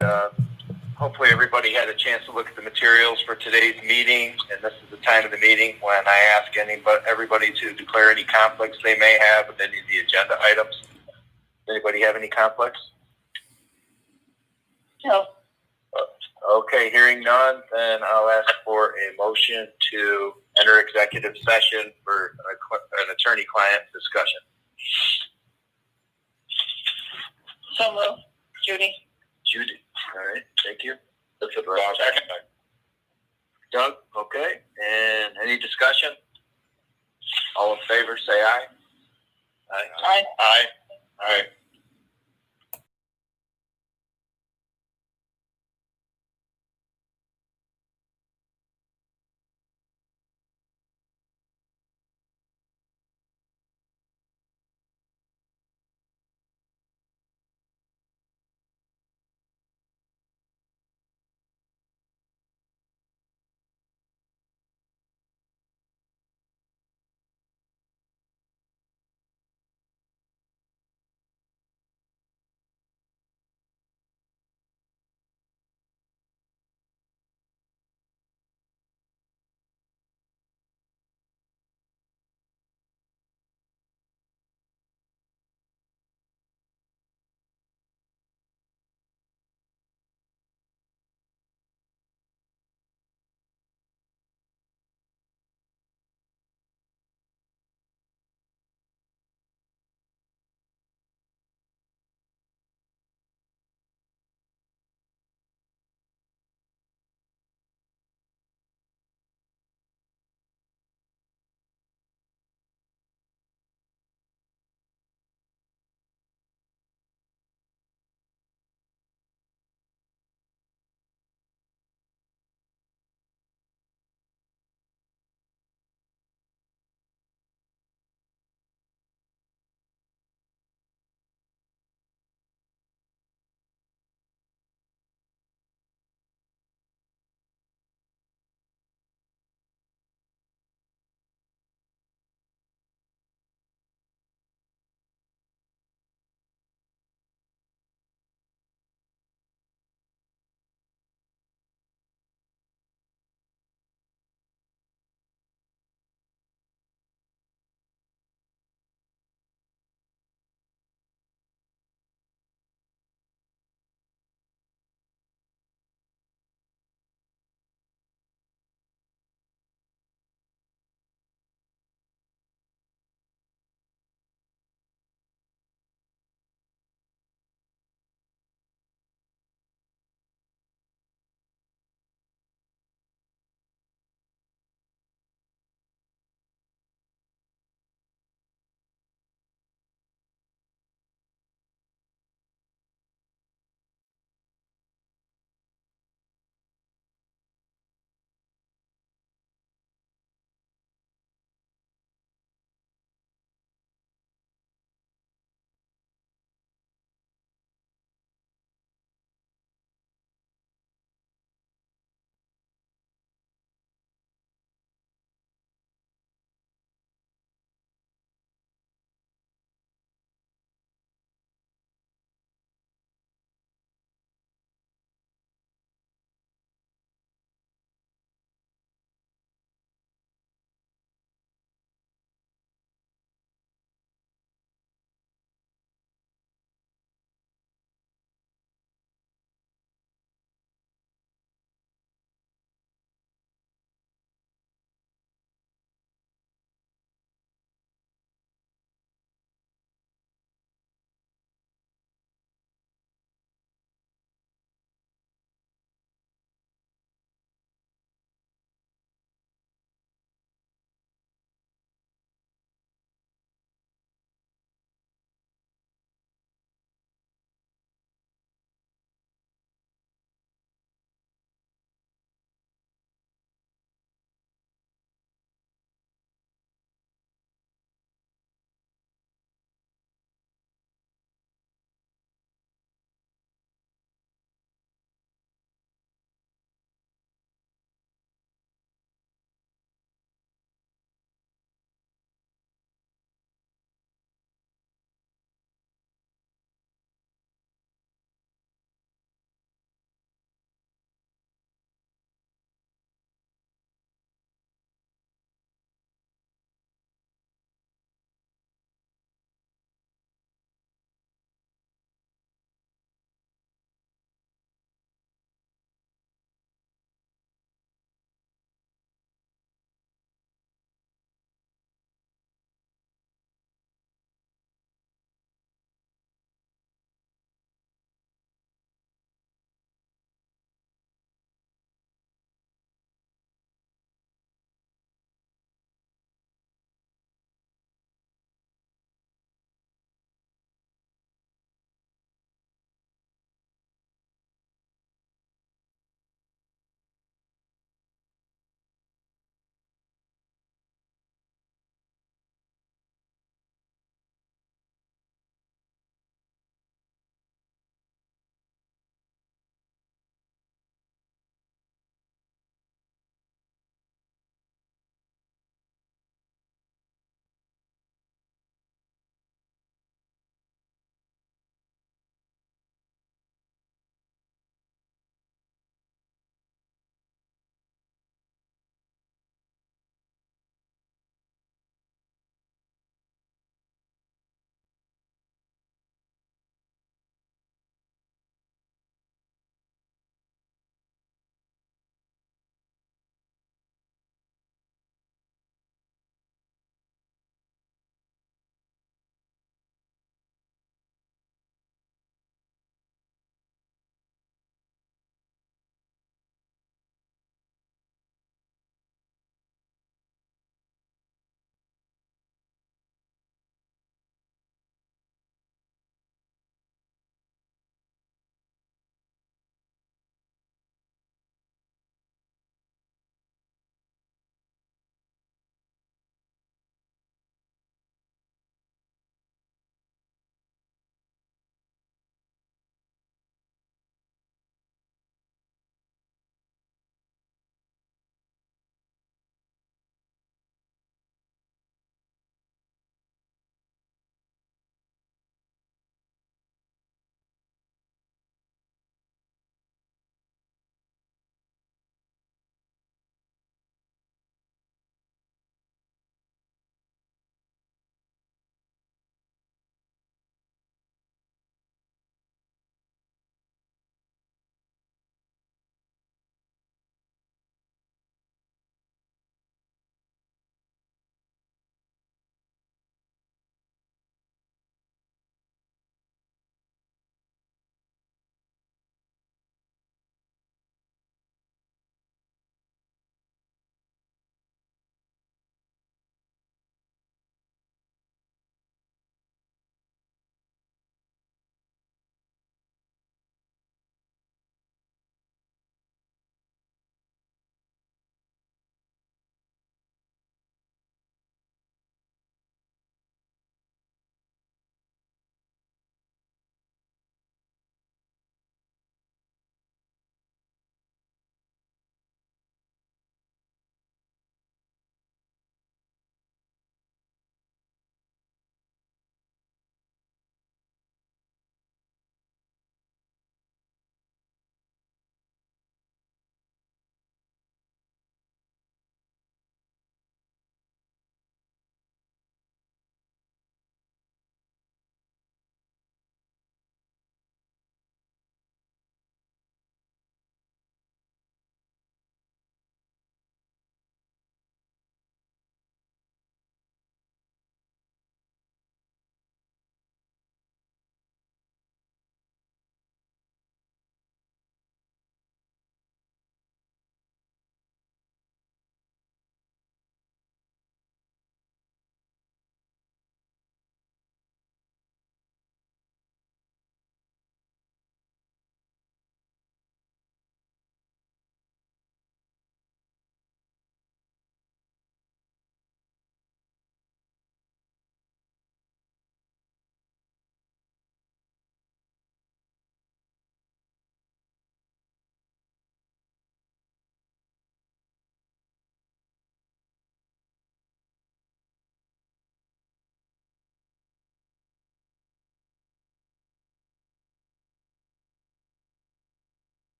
Uh, Hopefully everybody had a chance to look at the materials for today's meeting, and this is the time of the meeting when I ask everybody to declare any conflicts they may have with any of the agenda items. Anybody have any conflicts? No. Okay, hearing none, then I'll ask for a motion to enter executive session for an attorney-client discussion. So moved. Judy. Judy, all right, thank you. That's a second. Doug, okay, and any discussion? All in favor, say aye. Aye. Aye. Aye. Aye.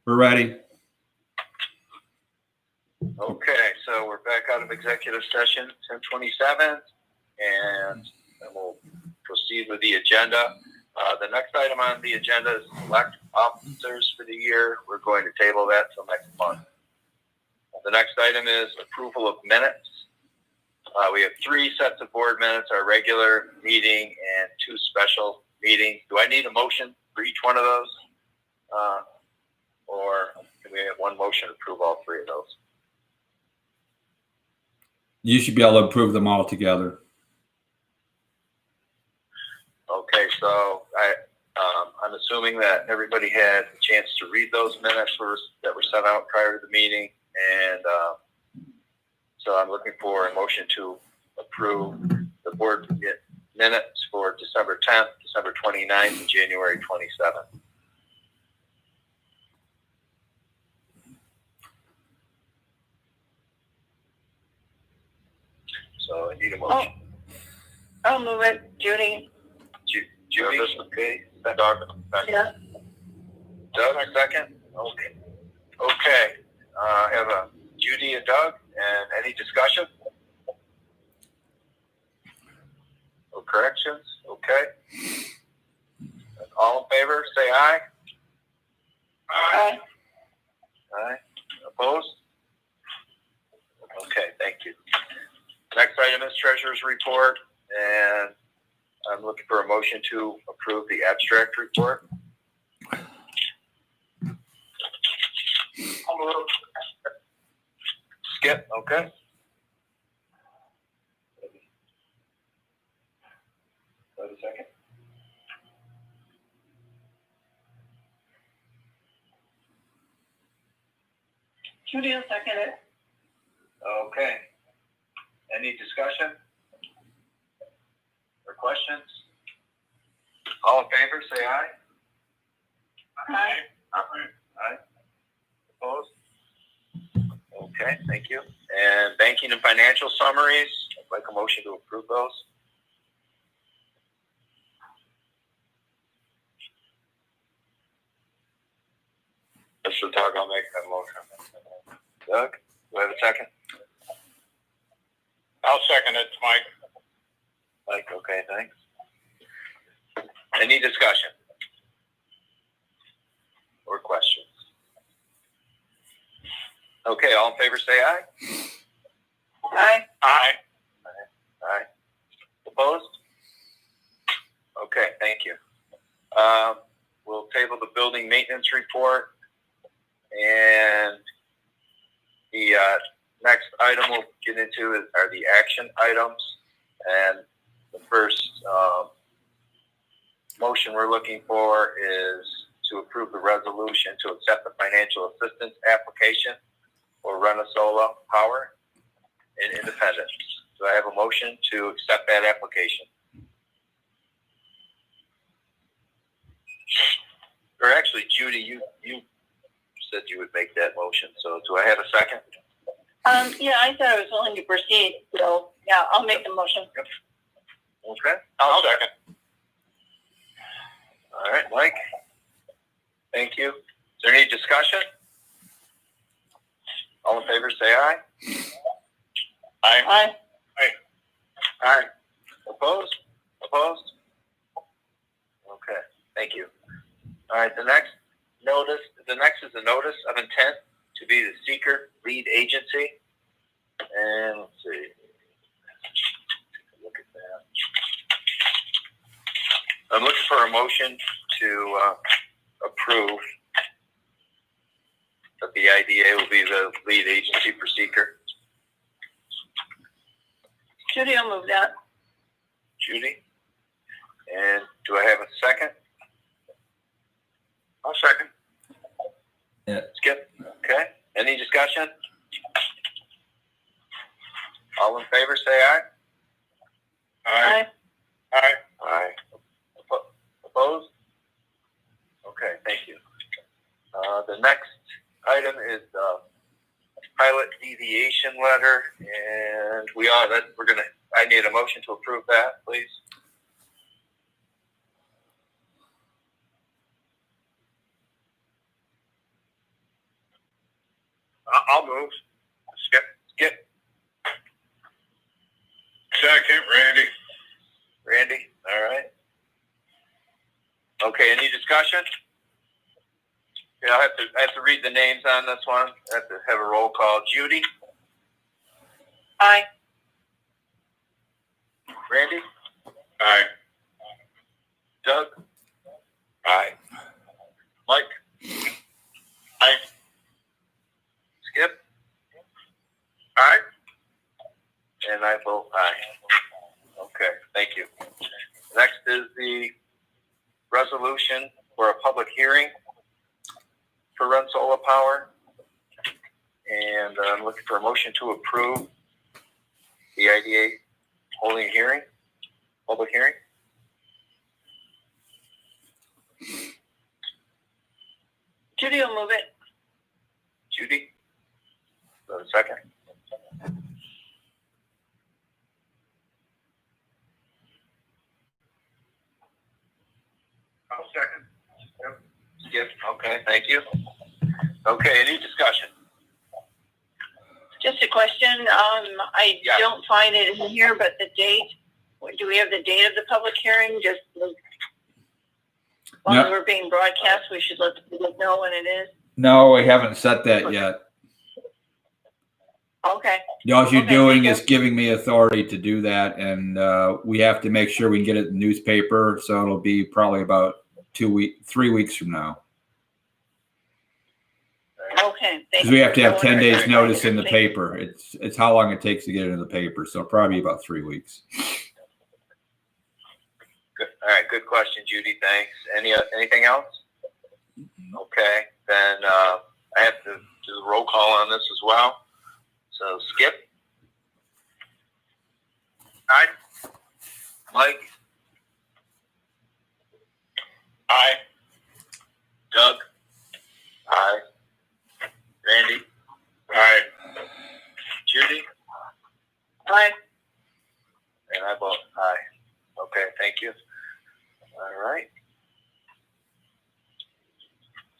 We're ready. Okay, so we're back out of executive session, 10:27, and then we'll proceed with the agenda. The next item on the agenda is select officers for the year. We're going to table that till next month. The next item is approval of minutes. We have 3 sets of board minutes, our regular meeting and 2 special meetings. Do I need a motion for each one of those? Or can we have one motion to approve all 3 of those? You should be able to approve them all together. Okay, so I'm assuming that everybody had a chance to read those minutes that were sent out prior to the meeting, and so I'm looking for a motion to approve the board minutes for December 10th, December 29th, and January 27th. So I need a motion. I'll move it, Judy. Judy, okay. Doug, Yeah. Doug, second. Okay. Okay. I have a Judy and Doug, and any discussion? No corrections. Okay. All in favor, say aye. Aye. Aye. Opposed? Okay, thank you. Next item is treasurer's report, and I'm looking for a motion to approve the abstract report. Skip, okay. Wait a second. Judy will second it. Okay. Any discussion or questions? All in favor, say aye. Aye. Aye. Opposed? Okay, thank you. And banking and financial summaries, I'd like a motion to approve those. Mr. Doug, I'll make that motion. Doug, do I have a second? I'll second it, Mike. Mike, okay, thanks. Any discussion or questions? Okay, all in favor say aye. Aye. Aye. Aye. Opposed? Okay, thank you. We'll table the building maintenance report, and the next item we'll get into are the action items. And the first motion we're looking for is to approve the resolution to accept the financial assistance application for Renesola Power in Independence. Do I have a motion to accept that application? Or actually, Judy, you said you would make that motion. So do I have a second? Yeah, I said I was willing to proceed, so yeah, I'll make the motion. Okay. I'll second. All right, Mike. Thank you. Is there any discussion? All in favor, say aye. Aye. Aye. Aye. Opposed? Opposed? Okay, thank you. All right, the next is a notice of intent to be the seeker lead agency. And let's see. Take a look at that. I'm looking for a motion to approve that the IDA will be the lead agency for seeker. Judy will move that. Judy. And do I have a second? I'll second. Yeah. Skip. Okay. Any discussion? All in favor, say aye. Aye. Aye. Aye. Opposed? Okay, thank you. The next item is pilot deviation letter, and I need a motion to approve that, please. I'll move. Skip. Skip. Second, Randy. Randy, all right. Okay, any discussion? Yeah, I have to read the names on this one. I have to have a roll call. Judy, Aye. Randy, Aye. Doug, Aye. Mike, Aye. Skip, Aye. and I vote aye. Okay, thank you. Next is the resolution for a public hearing for Run Solar Power. And I'm looking for a motion to approve the IDA holding a hearing, public hearing. Judy will move it. Judy, so second. I'll second. Skip, okay, thank you. Okay, any discussion? Just a question. I Yeah. don't find it in here, but the date. Do we have the date of the public hearing? Just while No. we're being broadcast, we should let the public know when it is. No, we haven't set that yet. Okay. All you're Okay, doing thank is giving me authority to do that, and we have to make sure we can get it in the newspaper. So it'll be probably about 3 weeks from now, Okay. Thank because we have to have 10 days you. notice in the paper. It's how long it takes to get it in the paper. So probably about 3 weeks. Good. All right, good question, Judy. Thanks. Anything else? Okay, then I have to do the roll call on this as well. So Skip. Aye. Mike. Aye. Doug. Aye. Randy. Aye. Judy. Aye. And I vote aye. Okay, thank you. All right.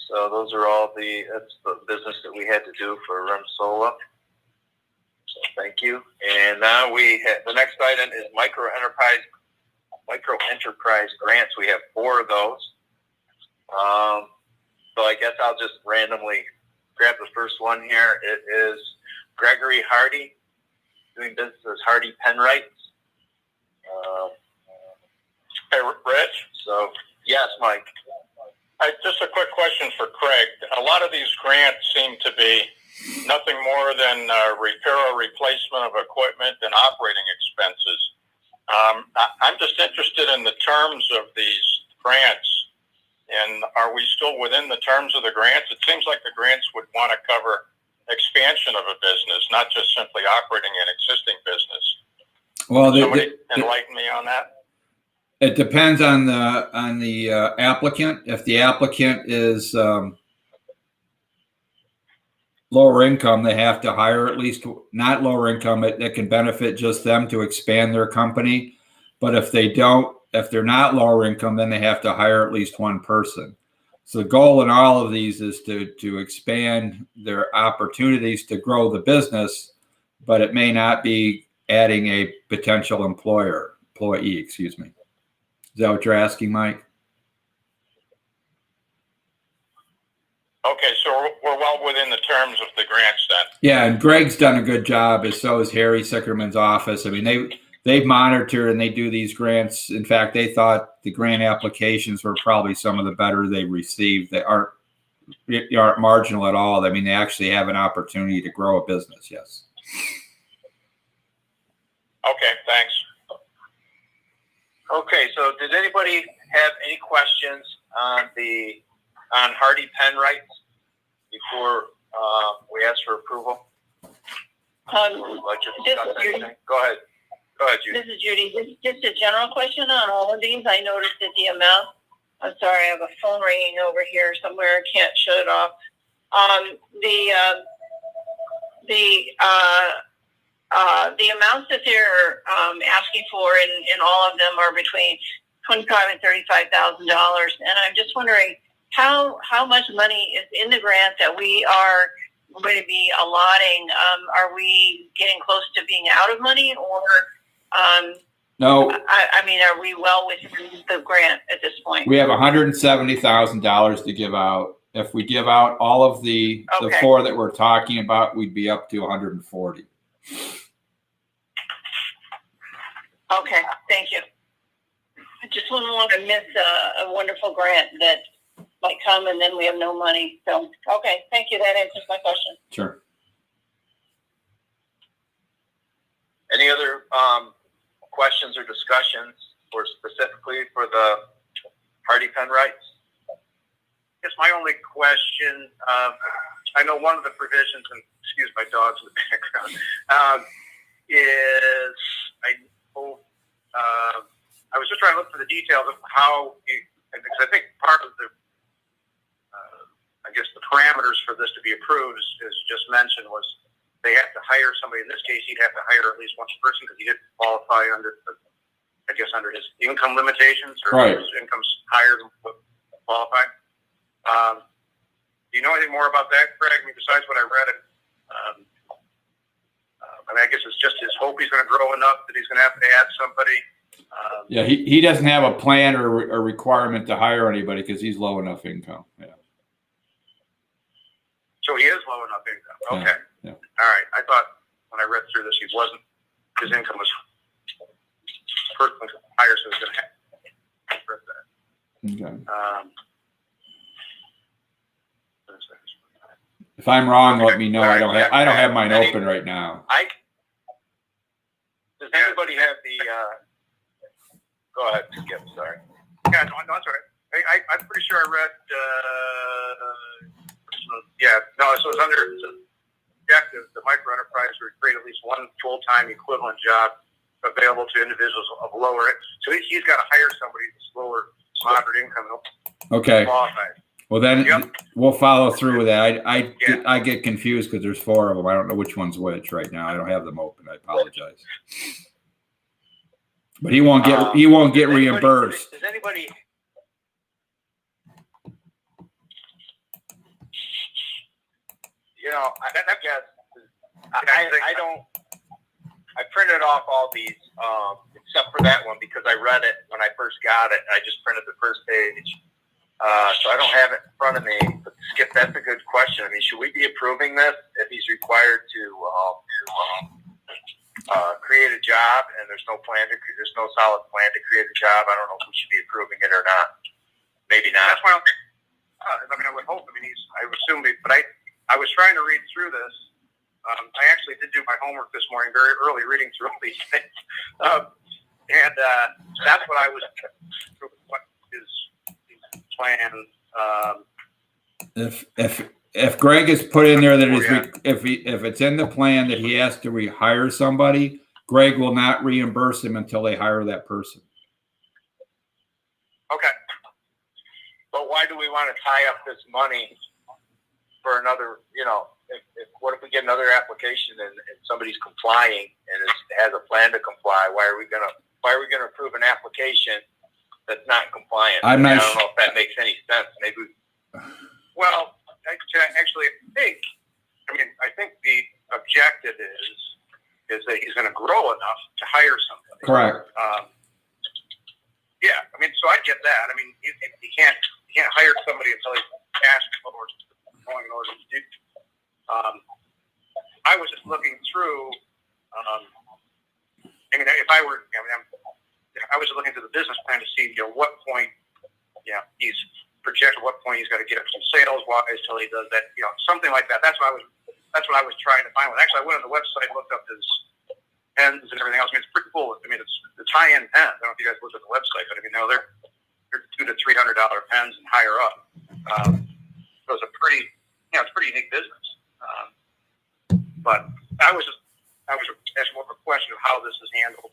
So those are that's the business that we had to do for Remsola. So thank you. And now the next item is micro enterprise grants. We have 4 of those. So I guess I'll just randomly grab the first one here. It is Gregory Hardy, doing business as Hardy Penwrights. Hey, Rich. So yes, Mike. Just a quick question for Craig. A lot of these grants seem to be nothing more than repair or replacement of equipment and operating expenses. I'm just interested in the terms of these grants, and are we still within the terms of the grants? It seems like the grants would want to cover expansion of a business, not just simply operating an existing business. Well, Somebody enlighten me on that. it depends on the applicant. If the applicant is lower income, they have to hire at least, not lower income, it can benefit just them to expand their company. But if they're not lower income, then they have to hire at least one person. So the goal in all of these is to expand their opportunities to grow the business, but it may not be adding a potential employee, excuse me. Is that what you're asking, Mike? Okay, so we're well within the terms of the grants then. Yeah, and Greg's done a good job, as so has Harry Sickerman's office. I mean, they've monitored and they do these grants. In fact, they thought the grant applications were probably some of the better they received. They aren't marginal at all. I mean, they actually have an opportunity to grow a business. Yes. Okay, thanks. Okay, so did anybody have any questions on Hardy Penwrights before we ask for approval? Or would like to discuss anything? Go ahead. Go ahead, Judy. This is Judy. Just a general question on all of these. I noticed that the amount. I'm sorry, I have a phone ringing over here somewhere. I can't shut it off. The amounts that they're asking for in all of them are between $25,000 and $35,000, and I'm just wondering how much money is in the grant that we are going to be allotting? Are we getting close to being out of money, or No, I mean, are we well within the grant at this point? we have $170,000 to give out. If we give out all of the Okay. 4 that we're talking about, we'd be up to 140. Okay, thank you. I just wouldn't want to miss a wonderful grant that might come and then we have no money. So, okay, thank you. That answers my question. Sure. Any other questions or discussions for specifically for the party pen rights? Guess my only question, I know one of the provisions, and excuse my dogs in the background, is I was just trying to look for the details of how, because I think part of the, I guess the parameters for this to be approved, as just mentioned, was they have to hire somebody. In this case, he'd have to hire at least one person because he didn't qualify under, I guess, under his income limitations, or Right. his income's higher than what qualified. Do you know anything more about that, Craig? I mean, besides what I read, I mean, I guess it's just his hope he's going to grow enough that he's going to have to add somebody. Yeah, he doesn't have a plan or a requirement to hire anybody because he's low enough income. Yeah. So he is low enough income. Okay. Yeah. All right. I thought when I read through this, he wasn't. His income was personally higher, so he's going to have that. Okay. If I'm wrong, let me know. I don't have mine open right now. Does anybody have the? Go ahead, Skip. Sorry. Yeah, no, that's all right. I'm pretty sure I read. So it's under the objective. The micro enterprise would create at least one full-time equivalent job available to individuals of lower. So he's got to hire somebody that's lower, moderate income. Okay. Qualified. Well, then Yep. we'll follow through with that. I get confused because there's 4 of them. I don't know which one's which right now. I don't have them open. I apologize. But he won't get reimbursed. Does anybody? You know, I guess I don't. I printed off all these except for that one because I read it when I first got it. I just printed the first page. So I don't have it in front of me. But Skip, that's a good question. I mean, should we be approving this if he's required to create a job and there's no solid plan to create a job? I don't know if we should be approving it or not. Maybe not. That's why I mean, I would hope. I mean, I would assume, but I was trying to read through this. I actually did do my homework this morning very early, reading through all these things, and that's what I was. What is his plan? If Greg has put in there that if it's in the plan that he has to rehire somebody, Greg will not reimburse him until they hire that person. Okay. But why do we want to tie up this money for another? You know, what if we get another application and somebody's complying and has a plan to comply? Why are we gonna approve an application that's not compliant? I don't know if that makes any sense. Maybe. Well, actually, I think the objective is that he's going to grow enough to hire somebody. Correct. Yeah, I mean, so I get that. I mean, you can't hire somebody until he's cash flow or going in order to do. I was just looking through. I was just looking through the business plan to see, what point, he's projected, what point he's got to get up some sales wise till he does that, something like that. That's what I was trying to find. Actually, I went on the website, looked up his pens and everything else. I mean, it's pretty cool. I mean, it's high-end pens. I don't know if you guys looked at the website, but they're $200 to $300 pens and higher up. So it's a pretty unique business. But I was asking more of a question of how this is handled.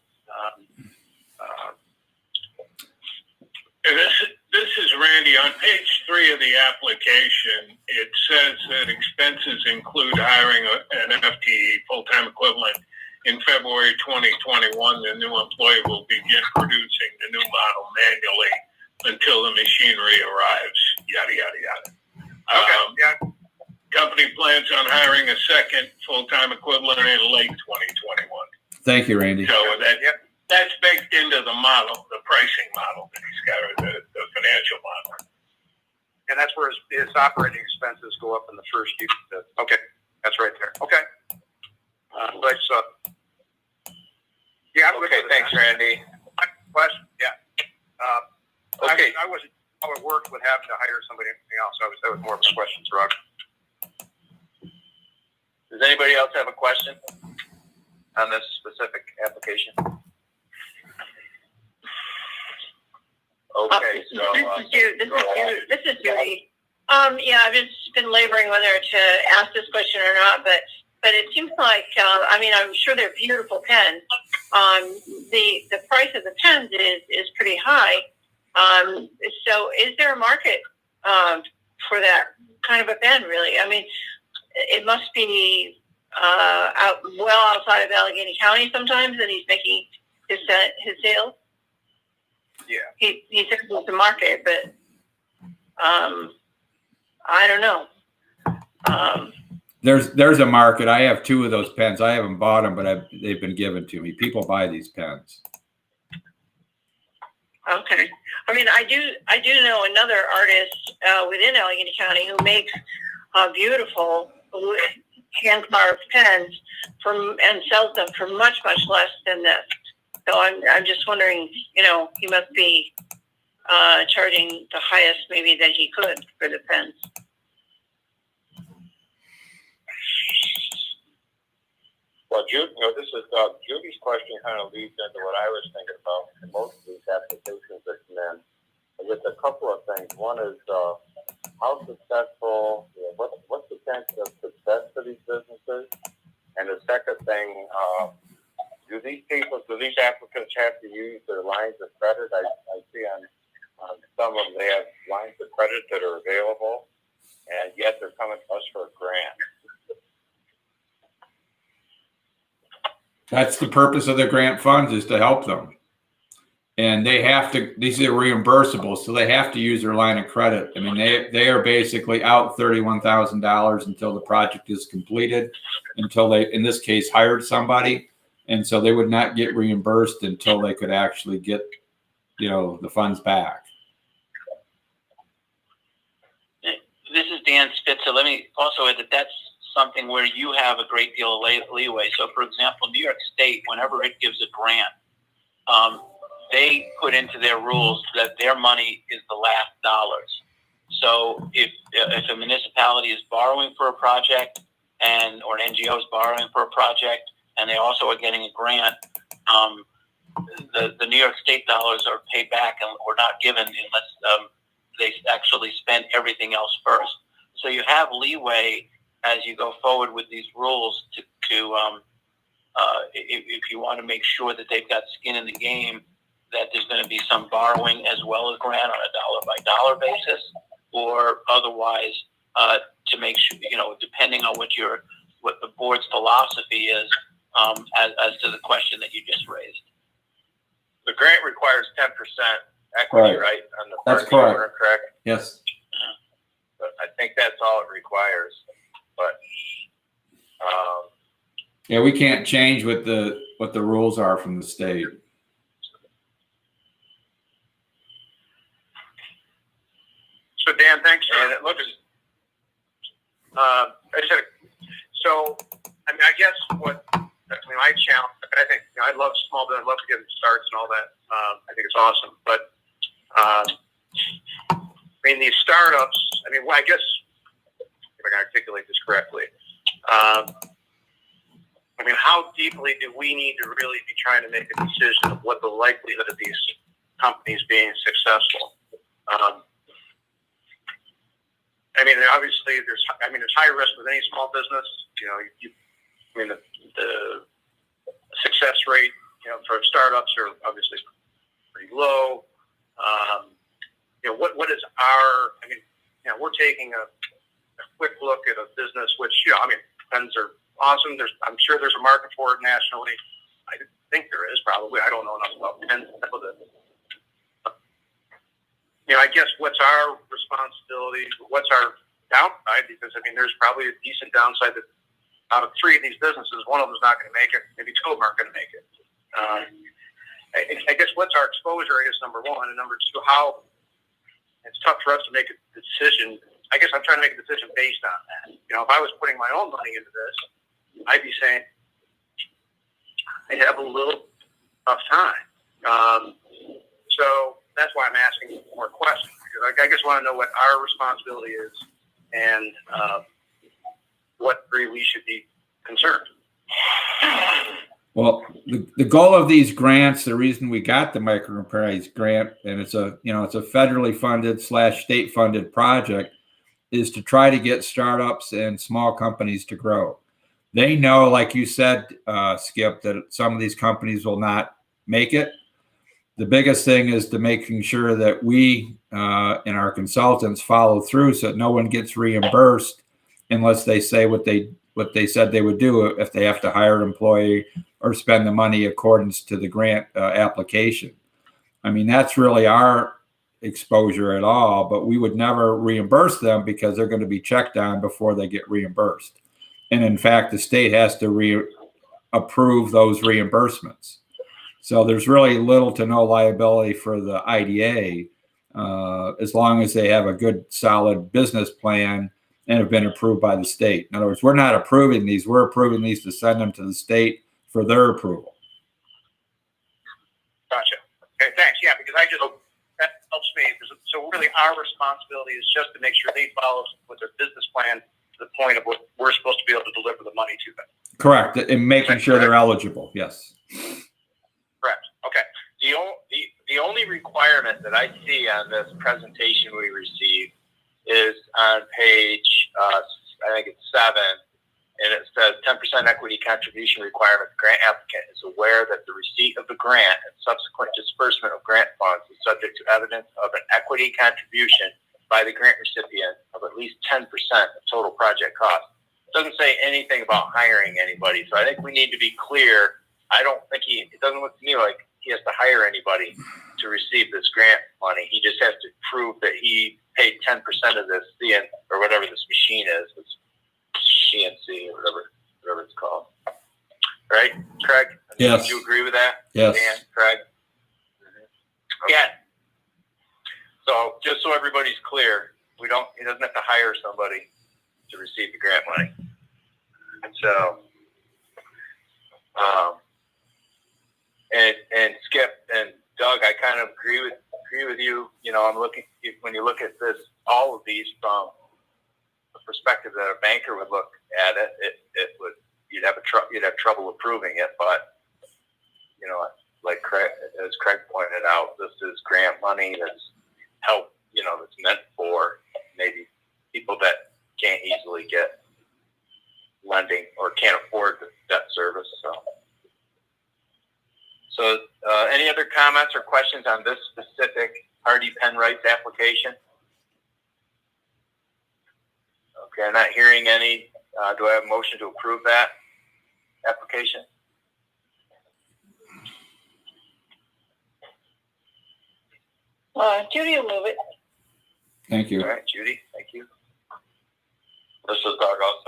This is Randy. On page 3 of the application, it says that expenses include hiring an FTE, full-time equivalent, in February 2021. The new employee will begin producing the new model manually until the machinery arrives, yada, yada, yada. Okay, yeah. Company company plans on hiring a second full-time equivalent in late 2021. Thank you, Randy. So that's baked into the model, the pricing model that he's got, or the financial model. And that's where his operating expenses go up in the first year. Okay, that's right there. Okay. Yeah. Okay, thanks, Randy. Question? Yeah. Okay. I wasn't how it worked with having to hire somebody or anything else. That was more of a question, Roger. Does anybody else have a question on this specific application? Okay, so This is Judy. Yeah, I've just been laboring whether to ask this question or not, but it seems like I mean, I'm sure they're beautiful pens. The price of the pens is pretty high. So is there a market for that kind of a pen? Really, I mean, it must be outside of Allegheny County sometimes, and he's making his sales. Yeah. He said it's a market, but I don't know. There's a market. I have 2 of those pens. I haven't bought them, but they've been given to me. People buy these pens. Okay. I mean, I do know another artist within Allegheny County who makes beautiful hand-carved pens and sells them for much less than this. So I'm just wondering, you know, he must be charging the highest maybe that he could for the pens. Well, Jude, this is Judy's question kind of leads into what I was thinking about in most of these applications that come in. With a couple of things. One is how successful, what's the chance of success for these businesses? And the second thing, do these applicants have to use their lines of credit? I see on some of them they have lines of credit that are available, and yet they're coming to us for a grant. That's the purpose of the grant funds, is to help them. And they have to, these are reimbursable, so they have to use their line of credit. I mean, they are basically out $31,000 until the project is completed, until they, in this case, hired somebody. And so they would not get reimbursed until they could actually get, you know, the funds back. This is Dan Spitzer. Let me also add that that's something where you have a great deal of leeway. So, for example, New York State, whenever it gives a grant, they put into their rules that their money is the last dollars. So if a municipality is borrowing for a project or an NGO is borrowing for a project and they also are getting a grant, the New York State dollars are paid back or not given unless they actually spend everything else first. So you have leeway as you go forward with these rules to if you want to make sure that they've got skin in the game, that there's going to be some borrowing as well as grant on a dollar-by-dollar basis, or otherwise to make sure, you know, depending on what the board's philosophy is as to the question that you just raised. the grant requires 10% equity, right? On the That's part of the owner, correct. correct? Yes. But I think that's all it requires. But Yeah, we can't change what the rules are from the state. So Dan, thanks. and it looks I just had so I mean, I guess my challenge. I think I love small business. I love to get them starts and all that. I think it's awesome. But I mean, these startups. I mean, well, I guess if I can articulate this correctly. I mean, how deeply do we need to really be trying to make a decision of what the likelihood of these companies being successful? I mean, obviously, there's high risk with any small business. You know, the success rate, you know, for startups are obviously pretty low. You know, what is our? I mean, you know, we're taking a quick look at a business which, you know, I mean, pens are awesome. I'm sure there's a market for it nationally. I think there is probably. I don't know enough about pens. You know, I guess what's our responsibility? What's our downside because, I mean, there's probably a decent downside that out of 3 of these businesses, one of them's not going to make it. Maybe 2 of them aren't going to make it. I guess what's our exposure, I guess, number one. And number two, how it's tough for us to make a decision. I guess I'm trying to make a decision based on that. You know, if I was putting my own money into this, I'd be saying I'd have a little tough time. So that's why I'm asking more questions. Because I just want to know what our responsibility is and what degree we should be concerned. Well, the goal of these grants, the reason we got the microenterprise grant, and it's a federally funded / state funded project, is to try to get startups and small companies to grow. They know, like you said, Skip, that some of these companies will not make it. The biggest thing is to making sure that we and our consultants follow through so that no one gets reimbursed unless they say what they said they would do if they have to hire an employee or spend the money accordance to the grant application. I mean, that's really our exposure at all, but we would never reimburse them because they're going to be checked on before they get reimbursed. And in fact, the state has to approve those reimbursements. So there's really little to no liability for the IDA as long as they have a good, solid business plan and have been approved by the state. In other words, we're not approving these. We're approving these to send them to the state for their approval. Gotcha. Okay, thanks. Yeah, because that helps me. So really our responsibility is just to make sure they follow with their business plan to the point of what we're supposed to be able to deliver the money to them. Correct. And making sure they're eligible. Yes. Correct. Okay. The only requirement that I see on this presentation we received is on page, I think it's 7, and it says 10% equity contribution requirement. The grant applicant is aware that the receipt of the grant and subsequent disbursement of grant funds is subject to evidence of an equity contribution by the grant recipient of at least 10% of total project cost. It doesn't say anything about hiring anybody, so I think we need to be clear. I don't think it doesn't look to me like he has to hire anybody to receive this grant money. He just has to prove that he paid 10% of this or whatever this machine is, this CNC or whatever it's called. Right, Craig? Yes. Do you agree with that? Yes. Dan, Craig? Mm-hmm. Okay. Yeah. So just so everybody's clear, he doesn't have to hire somebody to receive the grant money. So, and Skip and Doug, I kind of agree with you. You know, when you look at this, all of these from the perspective that a banker would look at it would you'd have trouble approving it. But you know, like as Craig pointed out, this is grant money that's that's meant for maybe people that can't easily get lending or can't afford the debt service. So any other comments or questions on this specific Hardy Penright's application? Okay, I'm not hearing any. Do I have a motion to approve that application? Judy will move it. Thank you. All right, Judy, thank you. This is Doug. I'll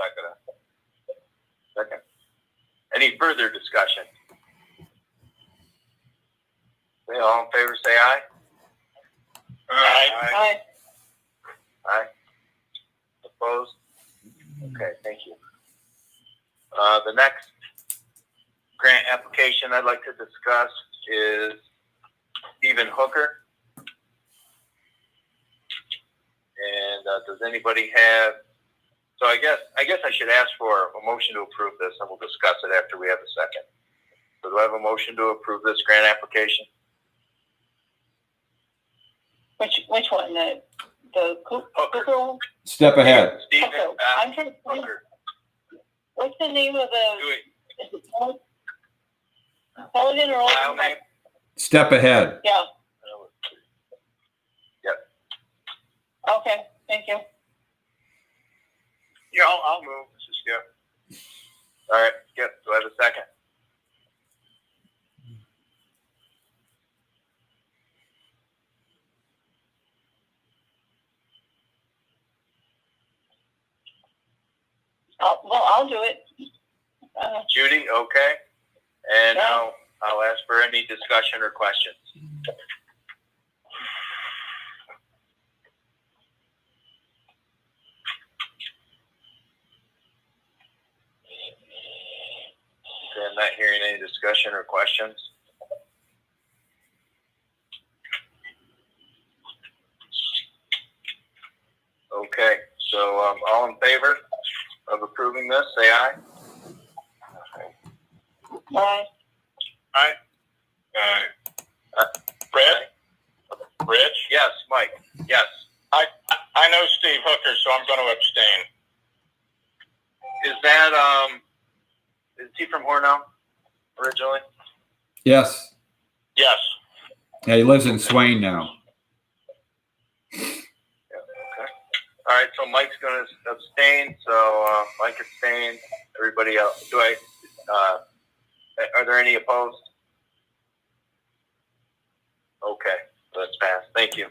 second. Any further discussion? Okay, all in favor, say aye. Aye. Aye. Opposed? Okay, thank you. The next grant application I'd like to discuss is Stephen Hooker. And does anybody have? So I guess I should ask for a motion to approve this, and we'll discuss it after we have a second. So do I have a motion to approve this grant application? Which one? The Hooker one? Step ahead. Stephen I'm trying to think. Hooker. What's the name of the? Do it. Is it Paladin or File name? Step ahead. Yeah. Yep. Okay. Thank you. Yeah, I'll move. This is Skip. All right, Skip, do I have a second? I'll do it. Judy, okay. And Yeah. I'll ask for any discussion or questions. Okay, I'm not hearing any discussion or questions. Okay, so all in favor of approving this, say aye. Bye. Aye. Rich? Yes, Mike. Yes. I know Steve Hooker, so I'm going to abstain. Is that is he from Hornell originally? Yes. Yes. Yeah, he lives in Swain now. Yeah. Okay. All right. So Mike's going to abstain. So Mike abstained. Everybody else. Are there any opposed? Okay. So that's passed. Thank you.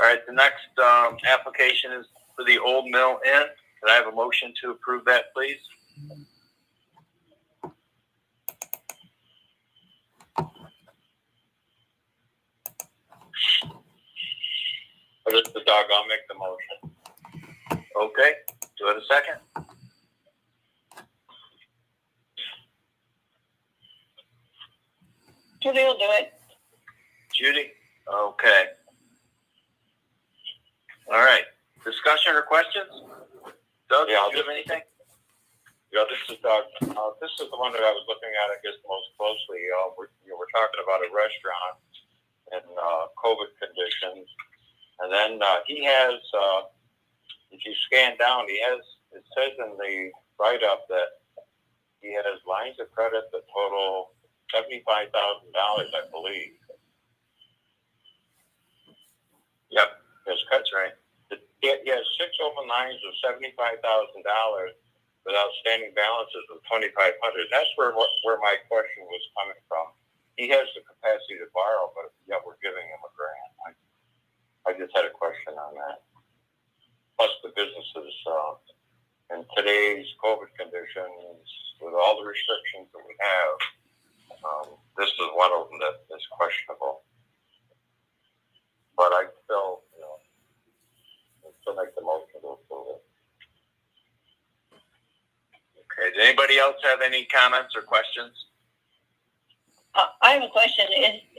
All right. The next application is for the Old Mill Inn. Can I have a motion to approve that, please? But it's the dog. I'll make the motion. Okay. Do I have a second? Judy will do it. Judy? Okay. All right. Discussion or questions? Doug, Yeah, do you have anything? Yeah, this is Doug. This is the one that I was looking at, I guess, most closely. We're talking about a restaurant in COVID conditions. And then he has, if you scan down, it says in the write-up that he has lines of credit that total $75,000, I believe. Yep. That's right. He has 6 open lines of $75,000 with outstanding balances of $2,500. That's where my question was coming from. He has the capacity to borrow, but yeah, we're giving him a grant. I just had a question on that. Plus the businesses in today's COVID conditions, with all the restrictions that we have, this is one of them that is questionable. But I still, make the motion to approve it. Okay. Does anybody else have any comments or questions? I have a question.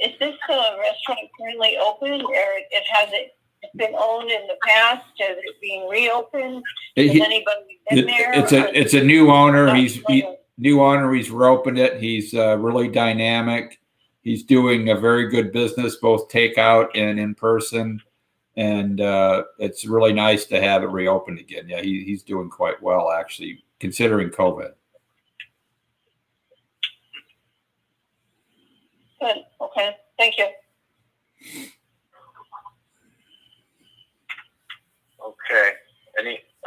Is this restaurant currently open, or has it been owned in the past? Is it being reopened? Has anybody been there? It's a new owner. New owner. He's reopened it. He's really dynamic. He's doing a very good business, both takeout and in person. And it's really nice to have it reopened again. Yeah, he's doing quite well, actually, considering COVID. Good. Okay. Thank you. Okay.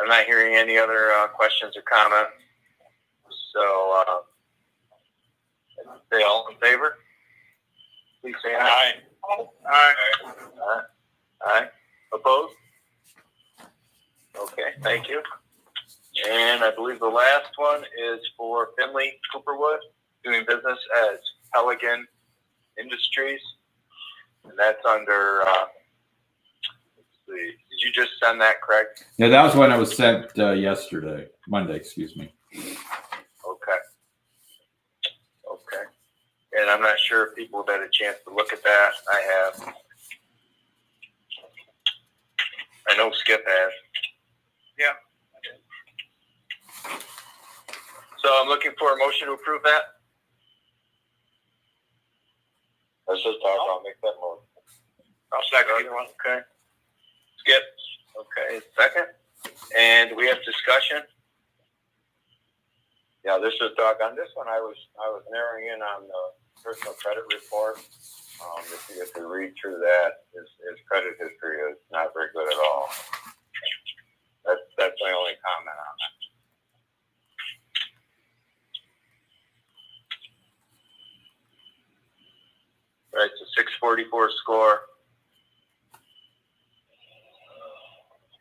I'm not hearing any other questions or comments. So, say all in favor. Please say aye. Aye. Aye. Aye. Opposed? Okay. Thank you. And I believe the last one is for Finley Cooperwood, doing business as Pelican Industries, and that's under. Let's see. Did you just send that, Craig? Yeah, that was when it was sent yesterday, Monday. Excuse me. Okay. Okay. And I'm not sure if people have had a chance to look at that. I have. I know Skip has. Yeah. So I'm looking for a motion to approve that. Let's just talk. I'll make that motion. I'll second either one. Okay. Skip. Okay. Second. And we have discussion. Yeah, this is Doug. On this one, I was narrowing in on the personal credit report. If you read through that, his credit history is not very good at all. That's my only comment on that. Right, so 644 score.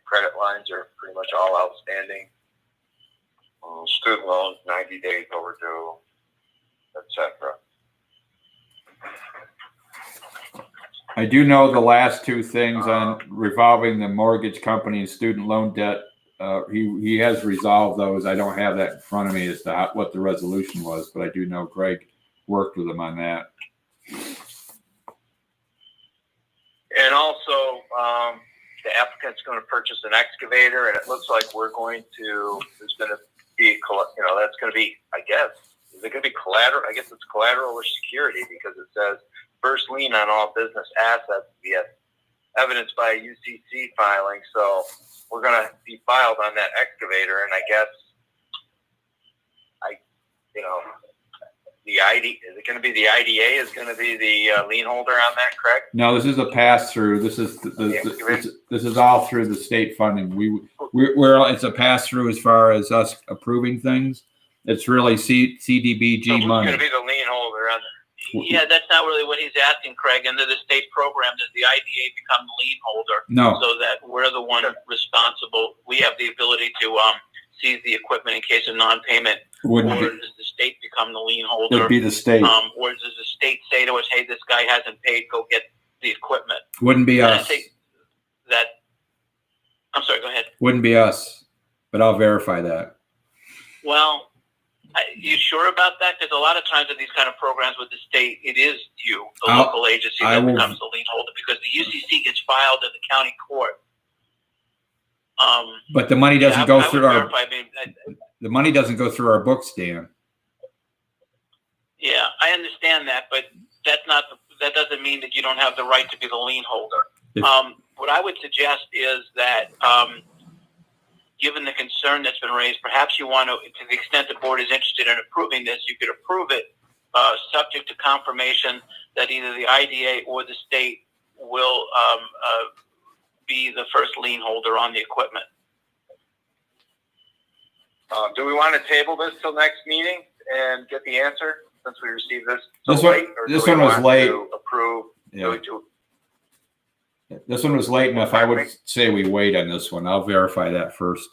Credit lines are pretty much all outstanding. student loans, 90 days overdue, etc. I do know the last two things on revolving the mortgage company and student loan debt. He has resolved those. I don't have that in front of me as to what the resolution was, but I do know Greg worked with him on that. And also, the applicant's going to purchase an excavator, and it looks like there's going to be, that's going to be, I guess, is it going to be collateral? I guess it's collateral or security, because it says first lien on all business assets via evidenced by a UCC filing. So we're going to be filed on that excavator, and I guess, the is it going to be the IDA is going to be the lien holder on that, correct? No, this is a pass through. This is this is all through the state funding. We're it's a pass through as far as us approving things. It's really CDBG So who's money. going to be the lien holder on Yeah, that's not really what he's asking, Craig. Under the state program, does the IDA become the lien holder? No. So that we're the one responsible. We have the ability to seize the equipment in case of non-payment. Wouldn't Or be, does the state become the lien holder? it'd be the state. Or does the state say to us, hey, this guy hasn't paid, go get the equipment? Wouldn't be And I us. think that, I'm sorry, go ahead. Wouldn't be us, but I'll verify that. Well, you sure about that? Because a lot of times in these kind of programs with the state, it is you, the local agency, that becomes the lien holder, because the UCC gets filed at the county court. But the money doesn't go through our. Verify, The money doesn't go through our books, Dan. yeah, I understand that, but that's not. That doesn't mean that you don't have the right to be the lien holder. What I would suggest is that, given the concern that's been raised, perhaps you want to the extent the board is interested in approving this, you could approve it subject to confirmation that either the IDA or the state will be the first lien holder on the equipment. Do we want to table this till next meeting and get the answer since we received this so This one- late? Or this do we one was want late. to approve. Yeah. This one was late enough. I would say we wait on this one. I'll verify that first.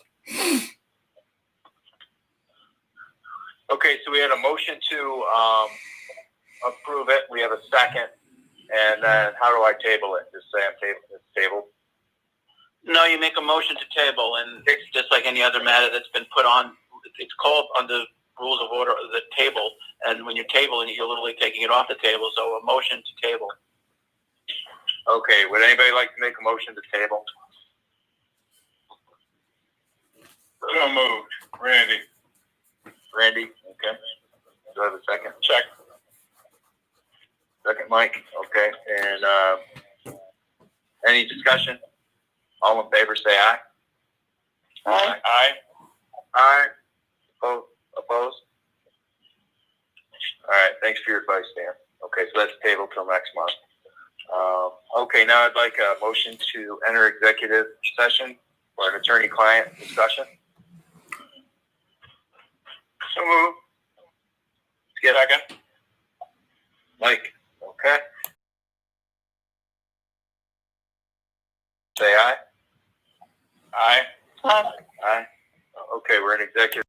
Okay, so we had a motion to approve it. We have a second. And then how do I table it? Just say it's tabled. No, you make a motion to table, and it's just like any other matter that's been put on. It's called under rules of order the table, and when you're tabling, you're literally taking it off the table. So a motion to table. Okay, would anybody like to make a motion to table? So moved. Randy. Randy, okay. Do I have a second? Check. Second, Mike, okay. And any discussion? All in favor, say aye. Aye. Aye. Aye. Opposed? All right, thanks for your advice, Dan. Okay, so that's tabled till next month. Okay, now I'd like a motion to enter executive session for an attorney-client discussion. So moved. Second. Mike, okay. Say aye. Aye. Aye. Okay, we're in executive.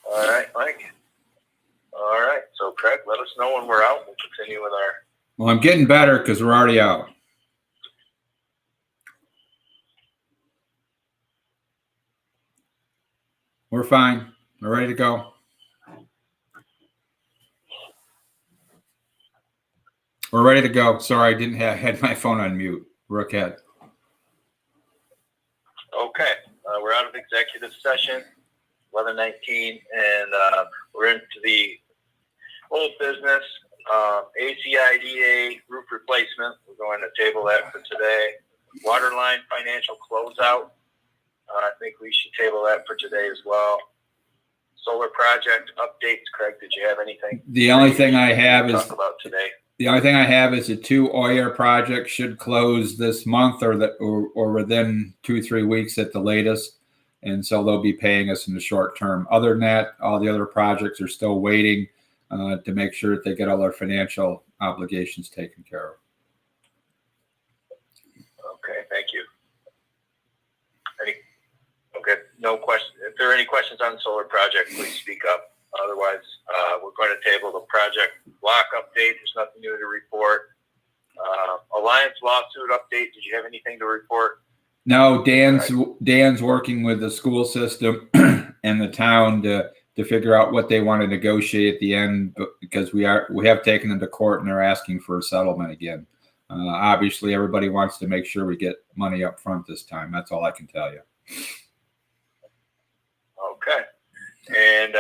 All right, Mike. All right, so Craig, let us know when we're out. We'll continue with our. Well, I'm getting better because we're already out. We're fine. We're ready to go. We're ready to go. Sorry, I didn't have had my phone on mute. Rook had. Okay, we're out of executive session, 11:19, and we're into the old business, ACIDA roof replacement. We're going to table that for today. Water line financial closeout. I think we should table that for today as well. Solar project updates. Craig, did you have anything? The only thing I have is talk about today. The only thing I have is the 2 OYER projects should close this month or within 2-3 weeks at the latest. And so they'll be paying us in the short term. Other than that, all the other projects are still waiting to make sure that they get all their financial obligations taken care of. Okay, thank you. Okay, no question. If there are any questions on the solar project, please speak up. Otherwise, we're going to table the project block update. There's nothing new to report. Alliance lawsuit update. Did you have anything to report? No, Dan's working with the school system and the town to figure out what they want to negotiate at the end, because we have taken them to court and they're asking for a settlement again. Obviously, everybody wants to make sure we get money up front this time. That's all I can tell you. Okay, and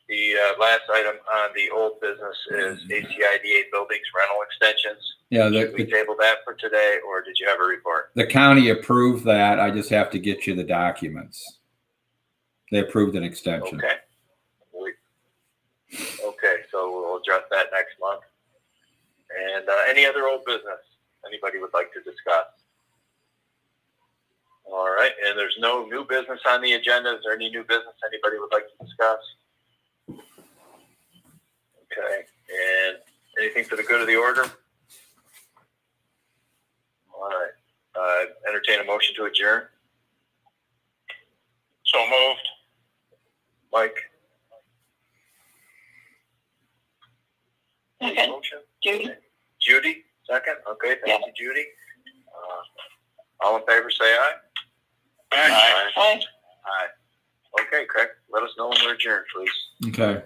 the last item on the old business is ACIDA buildings rental extensions. Yeah, Should we table that for today, or did you have a report? The county approved that. I just have to get you the documents. They approved an extension. Okay. Okay, so we'll address that next month. And any other old business anybody would like to discuss? All right, and there's no new business on the agenda. Is there any new business anybody would like to discuss? Okay, and anything for the good of the order? All right, entertain a motion to adjourn. So moved. Mike? Second. Motion? Judy? Judy, second? Okay, thank you, Judy. All in favor, say aye. Aye. Aye. Aye. Okay, Craig, let us know when we're adjourned, please. Okay.